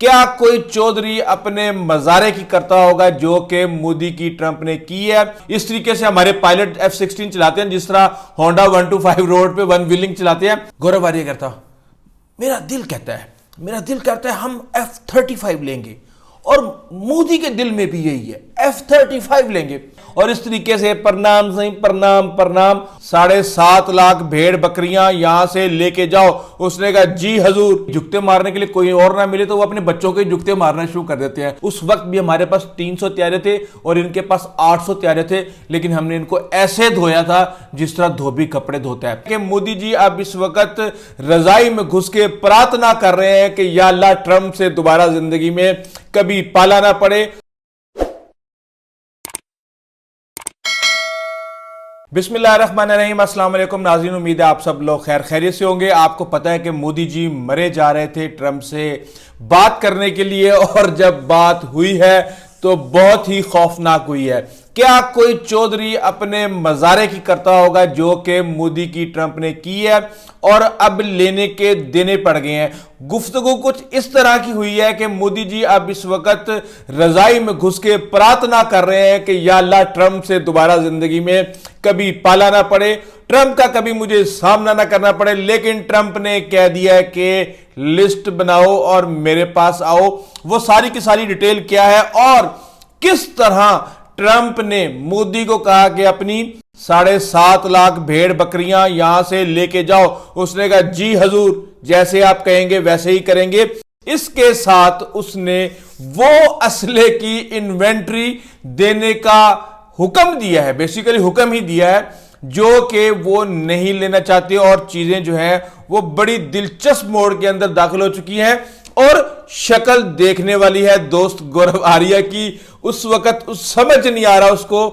क्या कोई चौधरी अपने मजारे की करता होगा जो कि मोदी की ट्रंप ने की है। इस तरीके से हमारे पायलट F-16 चलाते हैं जिस तरह होंडा 125 रोड पे वन व्हीलिंग चलाते हैं। गौरव आर्य करता मेरा दिल कहता है हम F-35 लेंगे और मोदी के दिल में भी यही है, F-35 लेंगे। और इस तरीके से प्रणाम सही प्रणाम प्रणाम 7.5 लाख भेड़ बकरियां यहां से लेके जाओ। उसने कहा जी हजूर। जुगते मारने के लिए कोई और ना मिले तो वो अपने बच्चों के जुगते मारना शुरू कर देते हैं। उस वक्त भी हमारे पास 300 त्यारे थे और इनके पास 800 त्यारे थे, लेकिन हमने इनको ऐसे धोया था जिस तरह धोबी कपड़े धोता है। कि मोदी जी अब इस वक्त रजाई में घुस के प्रार्थना कर रहे हैं कि या अल्लाह ट्रंप से दोबारा जिंदगी में कभी पाला ना पड़े। बिस्मिल्लाहिर्रहमानिर्रहीम, अस्सलाम वालेकुम नाज़रीन, उम्मीद है आप सब लोग खैर खैरियत से होंगे। आपको पता है कि मोदी जी मरे जा रहे थे ट्रंप से बात करने के लिए, और जब बात हुई है तो बहुत ही खौफनाक हुई है। क्या कोई चौधरी अपने मजारे की करता होगा जो कि मोदी की ट्रंप ने की है और अब लेने के देने पड़ गए हैं। गुफ्तगू कुछ इस तरह की हुई है कि मोदी जी अब इस वक्त रजाई में घुस के प्रार्थना कर रहे हैं कि या अल्लाह ट्रंप से दोबारा जिंदगी में कभी पाला ना पड़े, ट्रंप का कभी मुझे सामना ना करना पड़े। लेकिन ट्रंप ने कह दिया है कि लिस्ट बनाओ और मेरे पास आओ। वो सारी की सारी डिटेल क्या है और किस तरह ट्रंप ने मोदी को कहा कि अपनी 7.5 लाख भेड़ बकरियां यहां से लेके जाओ। उसने कहा जी हजूर, जैसे आप कहेंगे वैसे ही करेंगे। इसके साथ उसने वो असले की इन्वेंट्री देने का हुक्म दिया है, बेसिकली हुक्म ही दिया है, जो कि वो नहीं लेना चाहते। और चीजें जो है वो बड़ी दिलचस्प मोड़ के अंदर दाखिल हो चुकी हैं और शक्ल देखने वाली है दोस्त गौरव आर्य की। उस वक्त उस समझ नहीं आ रहा उसको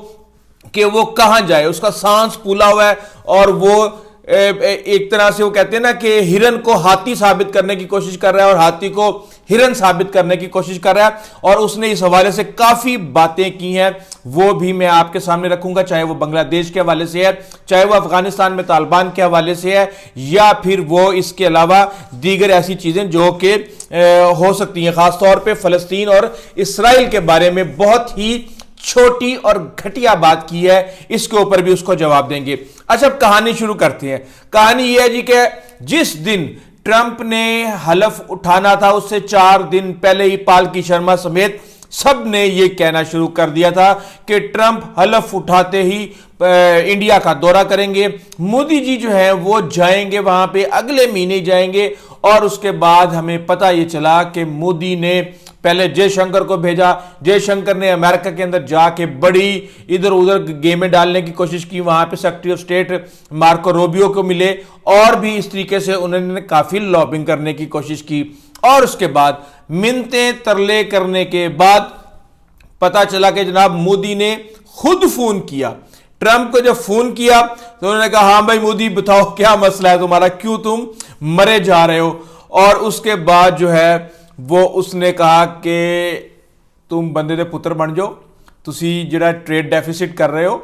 कि वो कहां जाए। उसका सांस फूला हुआ है और वो एक तरह से वो कहते हैं ना कि हिरन को हाथी साबित करने की कोशिश कर रहा है और हाथी को हिरन साबित करने की कोशिश कर रहा है। और उसने इस हवाले से काफी बातें की हैं, वो भी मैं आपके सामने रखूंगा, चाहे वो बांग्लादेश के हवाले से है, चाहे वो अफगानिस्तान में तालिबान के हवाले से है, या फिर वो इसके अलावा दीगर ऐसी चीजें जो कि हो सकती हैं। खासतौर पर फलस्तीन और इसराइल के बारे में बहुत ही छोटी और घटिया बात की है, इसके ऊपर भी उसको जवाब देंगे। अच्छा, अब कहानी शुरू करते हैं। कहानी यह है जी कि जिस दिन ट्रंप ने हलफ उठाना था उससे 4 दिन पहले ही पालकी शर्मा समेत सब ने यह कहना शुरू कर दिया था कि ट्रंप हलफ उठाते ही इंडिया का दौरा करेंगे। मोदी जी जो है वो जाएंगे वहां पे, अगले महीने जाएंगे। और उसके बाद हमें पता यह चला कि मोदी ने पहले जयशंकर को भेजा। जयशंकर ने अमेरिका के अंदर जाके बड़ी इधर उधर गेमें डालने की कोशिश की। वहां पे secretary of state Marco Rubio को मिले और भी इस तरीके से उन्होंने काफी लॉबिंग करने की कोशिश की। और उसके बाद मिन्नतें तरले करने के बाद पता चला कि जनाब मोदी ने खुद फोन किया। ट्रंप को जब फोन किया तो उन्होंने कहा हाँ भाई मोदी बताओ क्या मसला है तुम्हारा, क्यों तुम मरे जा रहे हो। और उसके बाद जो है वो उसने कहा कि तुम बंदे दे पुत्र बन जाओ, तुसी जिहड़ा ट्रेड डेफिसिट कर रहे हो,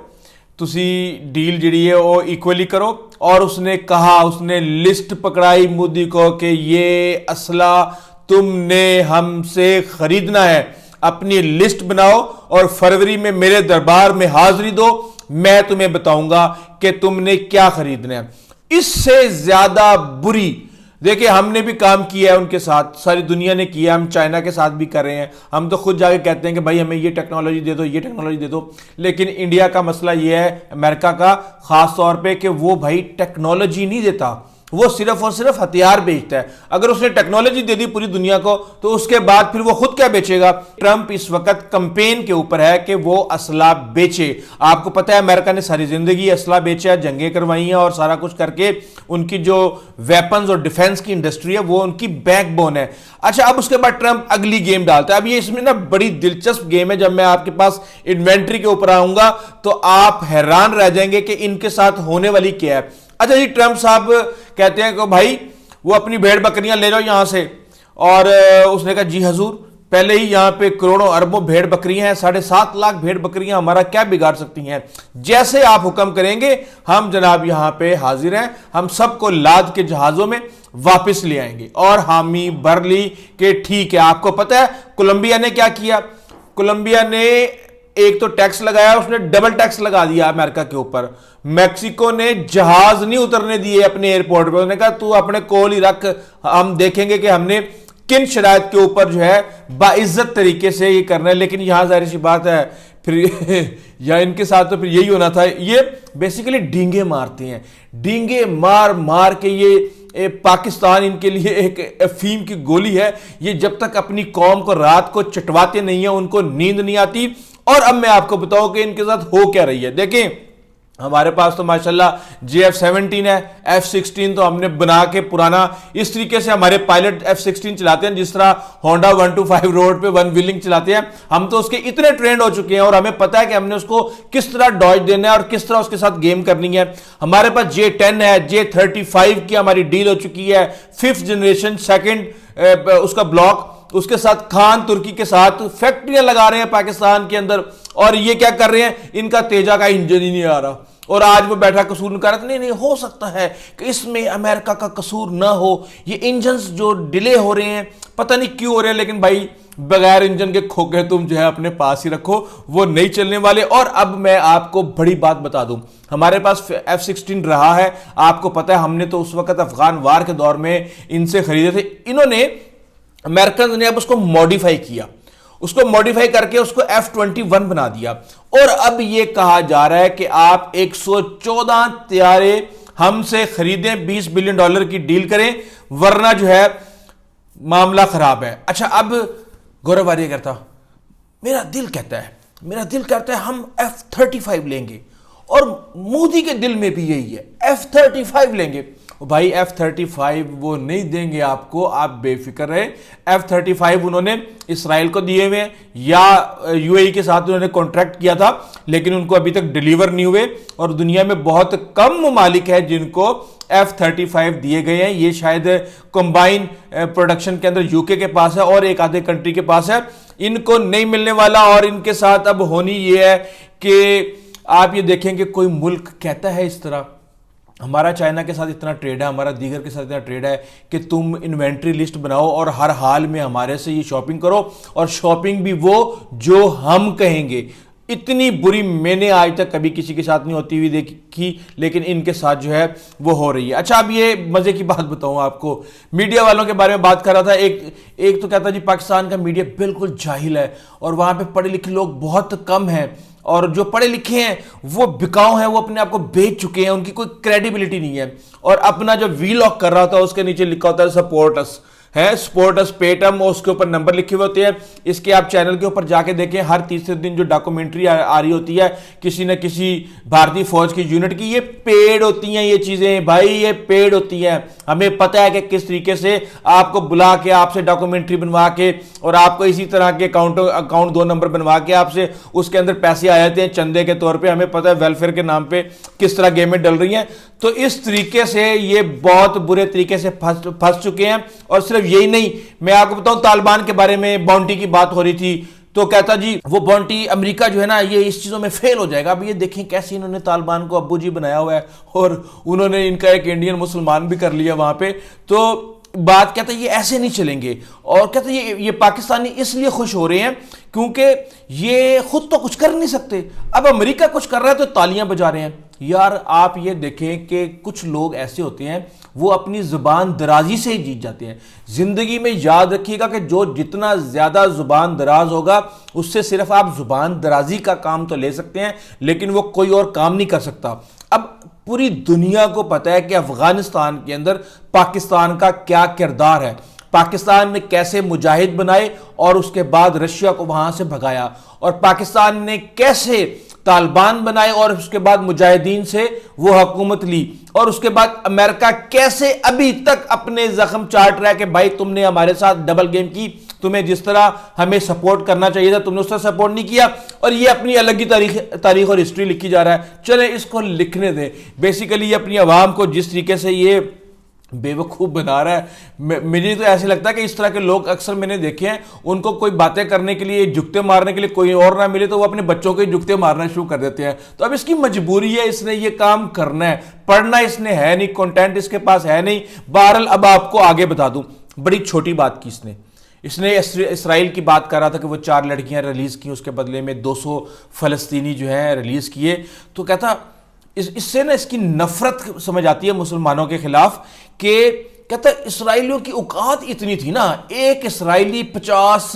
तुसी डील जिहड़ी है वो इक्वली करो। और उसने कहा, उसने लिस्ट पकड़ाई मोदी को कि ये असला तुमने हमसे खरीदना है, अपनी लिस्ट बनाओ और फरवरी में मेरे दरबार में हाजिरी दो, मैं तुम्हें बताऊंगा कि तुमने क्या खरीदना है। इससे ज्यादा बुरी, देखिए हमने भी काम किया है उनके साथ, सारी दुनिया ने किया, हम चाइना के साथ भी कर रहे हैं। हम तो खुद जाके कहते हैं कि भाई हमें ये टेक्नोलॉजी दे दो, ये टेक्नोलॉजी दे दो। लेकिन इंडिया का मसला ये है, अमेरिका का खास तौर पे, कि वो भाई टेक्नोलॉजी नहीं देता, वो सिर्फ और सिर्फ हथियार बेचता है। अगर उसने टेक्नोलॉजी दे दी पूरी दुनिया को तो उसके बाद फिर वो खुद क्या बेचेगा। ट्रंप इस वक्त कैंपेन के ऊपर है कि वो असला बेचे। आपको पता है अमेरिका ने सारी जिंदगी असला बेचा, जंगें करवाई हैं और सारा कुछ करके उनकी जो वेपन्स और डिफेंस की इंडस्ट्री है वो उनकी बैकबोन है। अच्छा, अब उसके बाद ट्रंप अगली गेम डालता है। अब ये इसमें ना बड़ी दिलचस्प गेम है। जब मैं आपके पास इन्वेंट्री के ऊपर आऊंगा तो आप हैरान रह जाएंगे कि इनके साथ होने वाली क्या है। अच्छा जी, ट्रंप साहब कहते हैं कि भाई वो अपनी भेड़ बकरियां ले जाओ यहां से। और उसने कहा जी हजूर, पहले ही यहां पे करोड़ों अरबों भेड़ बकरियां हैं, 7.5 लाख भेड़ बकरियां हमारा क्या बिगाड़ सकती हैं। जैसे आप हुक्म करेंगे हम जनाब यहां पे हाजिर हैं, हम सबको लाद के जहाजों में वापस ले आएंगे। और हामी भर ली कि ठीक है। आपको पता है कोलंबिया ने क्या किया? कोलंबिया ने एक तो टैक्स लगाया, उसने डबल टैक्स लगा दिया अमेरिका के ऊपर। मैक्सिको ने जहाज नहीं उतरने दिए अपने एयरपोर्ट पे, उसने कहा तू अपने कोल ही रख, हम देखेंगे कि हमने किन शराइत के ऊपर जो है बाइज्जत तरीके से ये करना है। लेकिन यहां जाहिर सी बात है फिर या इनके साथ तो फिर यही होना था। ये बेसिकली डींगे मारते हैं, डींगे मार मार के ये पाकिस्तान इनके लिए एक अफीम की गोली है। ये जब तक अपनी कौम को रात को चटवाते नहीं है उनको नींद नहीं आती। और अब मैं आपको बताऊं कि इनके साथ हो क्या रही है। देखें हमारे पास तो माशाल्लाह JF-17 है, F-16 तो हमने बना के पुराना इस तरीके से हमारे पायलट F-16 चलाते हैं जिस तरह होंडा 125 रोड पे वन व्हीलिंग चलाते हैं। हम तो उसके इतने ट्रेंड हो चुके हैं और हमें पता है कि हमने उसको किस तरह डॉज देना है और किस तरह उसके साथ गेम करनी है। हमारे पास J-10 है, J-35 की हमारी डील हो चुकी है, 5th जनरेशन सेकेंड उसका ब्लॉक, उसके साथ खान तुर्की के साथ फैक्ट्रियां लगा रहे हैं पाकिस्तान के अंदर। और ये क्या कर रहे हैं, इनका तेजा का इंजन ही नहीं आ रहा और आज वो बैठा कसूर निकाल रहा। नहीं नहीं, हो सकता है कि इसमें अमेरिका का कसूर ना हो, ये इंजन्स जो डिले हो रहे हैं पता नहीं क्यों हो रहे हैं, लेकिन भाई बगैर इंजन के खोखे तुम जो है अपने पास ही रखो, वो नहीं चलने वाले। और अब मैं आपको बड़ी बात बता दूं, हमारे पास F-16 रहा है, आपको पता है हमने तो उस वक्त अफगान वार के दौर में इनसे खरीदे थे। इन्होंने अमेरिकन ने अब उसको मॉडिफाई किया, उसको मॉडिफाई करके उसको F-21 बना दिया। और अब यह कहा जा रहा है कि आप 114 तैयारे हमसे खरीदें, $20 बिलियन की डील करें, वरना जो है मामला खराब है। अच्छा, अब गौरव आर्य कहता मेरा दिल कहता है हम F-35 लेंगे, और मोदी के दिल में भी यही है, F-35 लेंगे। भाई F-35 वो नहीं देंगे आपको, आप बेफिक्र रहे। F-35 उन्होंने इसराइल को दिए हुए या UAE के साथ उन्होंने कॉन्ट्रैक्ट किया था, लेकिन उनको अभी तक डिलीवर नहीं हुए। और दुनिया में बहुत कम ममालिक है जिनको F-35 दिए गए हैं। ये शायद कंबाइन प्रोडक्शन के अंदर यूके के पास है और एक आधे कंट्री के पास है, इनको नहीं मिलने वाला। और इनके साथ अब होनी ये है कि आप ये देखेंगे कोई मुल्क कहता है इस तरह, हमारा चाइना के साथ इतना ट्रेड है, हमारा दीगर के साथ इतना ट्रेड है कि तुम इन्वेंट्री लिस्ट बनाओ और हर हाल में हमारे से ये शॉपिंग करो, और शॉपिंग भी वो जो हम कहेंगे। इतनी बुरी मैंने आज तक कभी किसी के साथ नहीं होती हुई देखी, लेकिन इनके साथ जो है वो हो रही है। अच्छा, अब ये मजे की बात बताऊं आपको, मीडिया वालों के बारे में बात कर रहा था। एक तो कहता जी पाकिस्तान का मीडिया बिल्कुल जाहिल है और वहां पे पढ़े लिखे लोग बहुत कम हैं, और जो पढ़े लिखे हैं वो बिकाऊ हैं, वो अपने आप को बेच चुके हैं, उनकी कोई क्रेडिबिलिटी नहीं है। और अपना जो वीलॉग कर रहा था उसके नीचे लिखा होता है सपोर्ट अस, है सपोर्ट अस पेटम, और उसके ऊपर नंबर लिखे हुए होते हैं। इसके आप चैनल के ऊपर जाके देखें, हर तीसरे दिन जो डॉक्यूमेंट्री आ रही होती है किसी न किसी भारतीय फौज की यूनिट की, ये पेड होती हैं ये चीजें भाई, ये पेड होती हैं। हमें पता है कि किस तरीके से आपको बुला के आपसे डॉक्यूमेंट्री बनवा के और आपको इसी तरह के अकाउंट 2 नंबर बनवा के आपसे उसके अंदर पैसे आ जाते हैं चंदे के तौर पे। हमें पता है वेलफेयर के नाम पे किस तरह गेमें डल रही हैं। तो इस तरीके से ये बहुत बुरे तरीके से फंस चुके हैं। और सिर्फ यही नहीं, मैं आपको बताऊं तालिबान के बारे में बाउंटी की बात हो रही थी, तो कहता जी वो बाउंटी अमेरिका जो है ना ये इस चीजों में फेल हो जाएगा। अब ये देखें कैसे इन्होंने तालिबान को अब्बू जी बनाया हुआ है, और उन्होंने इनका एक इंडियन मुसलमान भी कर लिया वहां पे। तो बात कहता है ये ऐसे नहीं चलेंगे, और कहता है ये पाकिस्तानी इसलिए खुश हो रहे हैं क्योंकि ये खुद तो कुछ कर नहीं सकते, अब अमेरिका कुछ कर रहा है तो तालियां बजा रहे हैं। यार आप ये देखें कि कुछ लोग ऐसे होते हैं वो अपनी जुबान दराजी से ही जीत जाते हैं। जिंदगी में याद रखिएगा कि जो जितना ज्यादा जुबान दराज होगा उससे सिर्फ आप जुबान दराजी का काम तो ले सकते हैं, लेकिन वो कोई और काम नहीं कर सकता। अब पूरी दुनिया को पता है कि अफगानिस्तान के अंदर पाकिस्तान का क्या किरदार है, पाकिस्तान ने कैसे मुजाहिद बनाए और उसके बाद रशिया को वहां से भगाया, और पाकिस्तान ने कैसे तालिबान बनाए और उसके बाद मुजाहिदीन से वो हुकूमत ली, और उसके बाद अमेरिका कैसे अभी तक अपने जख्म चाट रहा है कि भाई तुमने हमारे साथ डबल गेम की, तुम्हें जिस तरह हमें सपोर्ट करना चाहिए था तुमने उस तरह सपोर्ट नहीं किया। और ये अपनी अलग ही तारीख और हिस्ट्री लिखी जा रहा है, चले इसको लिखने दें। बेसिकली ये अपनी आवाम को जिस तरीके से ये बेवकूफ़ बना रहा है। मुझे तो ऐसे लगता है कि इस तरह के लोग अक्सर मैंने देखे हैं, उनको कोई बातें करने के लिए, जुगते मारने के लिए कोई और ना मिले तो वो अपने बच्चों के जुगते मारना शुरू कर देते हैं। तो अब इसकी मजबूरी है, इसने ये काम करना है, पढ़ना इसने है नहीं, कंटेंट इसके पास है नहीं। बहरहाल अब आपको आगे बता दूं, बड़ी छोटी बात की इसने इसराइल की बात कर रहा था कि वो 4 लड़कियां रिलीज की, उसके बदले में 200 फलस्तीनी जो है रिलीज किए। तो कहता इससे ना इसकी नफरत समझ आती है मुसलमानों के खिलाफ कि कहता इसराइलियों की औकात इतनी थी ना, एक इसराइली 50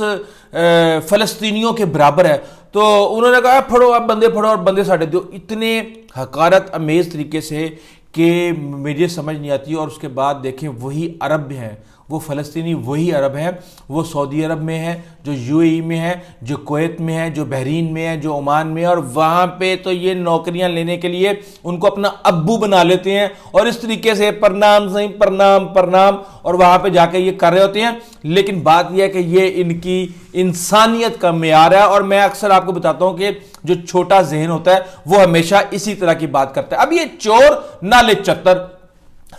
फलस्तीनियों के बराबर है। तो उन्होंने कहा फड़ो आप बंदे, फड़ो और बंदे साढ़े दो, इतने हकारत अमेज तरीके से कि मुझे समझ नहीं आती। और उसके बाद देखें वही अरब हैं, वो फ़लस्तीनी वही अरब हैं, वो सऊदी अरब में है, जो यूएई में है, जो कुवैत में है, जो बहरीन में है, जो ओमान में है। और वहाँ पे तो ये नौकरियाँ लेने के लिए उनको अपना अब्बू बना लेते हैं और इस तरीके से प्रणाम सही प्रणाम प्रणाम, और वहाँ पे जाके ये कर रहे होते हैं। लेकिन बात यह है कि ये इनकी इंसानियत का मेयार है। और मैं अक्सर आपको बताता हूँ कि जो छोटा जहन होता है वो हमेशा इसी तरह की बात करता है। अब ये चोर नाले चत्तर,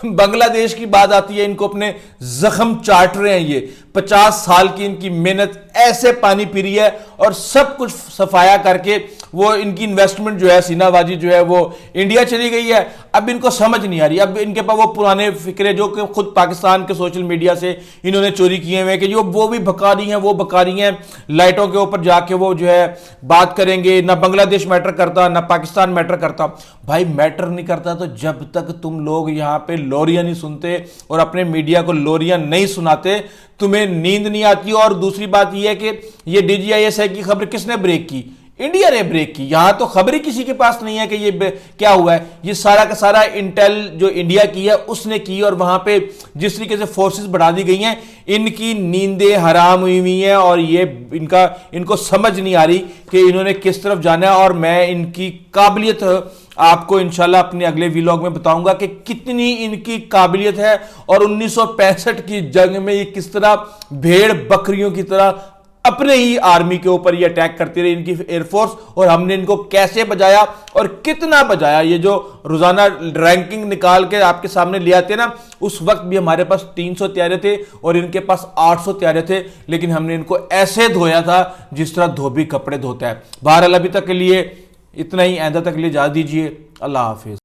बांग्लादेश की बात आती है, इनको अपने जख्म चाट रहे हैं। ये 50 साल की इनकी मेहनत ऐसे पानी पी रही है और सब कुछ सफाया करके वो इनकी इन्वेस्टमेंट जो है, सीनाबाजी जो है वो इंडिया चली गई है। अब इनको समझ नहीं आ रही, अब इनके पास वो पुराने फिक्रे जो कि खुद पाकिस्तान के सोशल मीडिया से इन्होंने चोरी किए हुए कि जो वो भी भका रही हैं, वो भका रही हैं। लाइटों के ऊपर जाके वो जो है बात करेंगे, ना बांग्लादेश मैटर करता, ना पाकिस्तान मैटर करता। भाई मैटर नहीं करता तो जब तक तुम लोग यहाँ पे लोरियां नहीं सुनते और अपने मीडिया को लोरियां नहीं सुनाते, तुम्हें नींद नहीं आती। और दूसरी बात यह है कि ये DGIS की खबर किसने ब्रेक की? इंडिया ने ब्रेक की। यहां तो खबर ही किसी के पास नहीं है कि ये क्या हुआ है। ये सारा का सारा इंटेल जो इंडिया की है उसने की, और वहां पे जिस तरीके से फोर्सेस बढ़ा दी गई हैं, इनकी नींदें हराम हुई हुई हैं और ये इनको समझ नहीं आ रही कि इन्होंने किस तरफ जाना है। और मैं इनकी काबिलियत आपको इंशाल्लाह अपने अगले व्लॉग में बताऊंगा कि कितनी इनकी काबिलियत है और 1965 की जंग में ये किस तरह भेड़ बकरियों की तरह अपने ही आर्मी के ऊपर ये अटैक करती रही इनकी एयरफोर्स, और हमने इनको कैसे बजाया और कितना बजाया। ये जो रोजाना रैंकिंग निकाल के आपके सामने ले आते हैं ना, उस वक्त भी हमारे पास 300 तैयारे थे और इनके पास 800 तैयारे थे, लेकिन हमने इनको ऐसे धोया था जिस तरह धोबी कपड़े धोता है। बहरहाल अभी तक के लिए इतना ही, आइंदा तक के लिए इजाज़त दीजिए। अल्लाह हाफिज।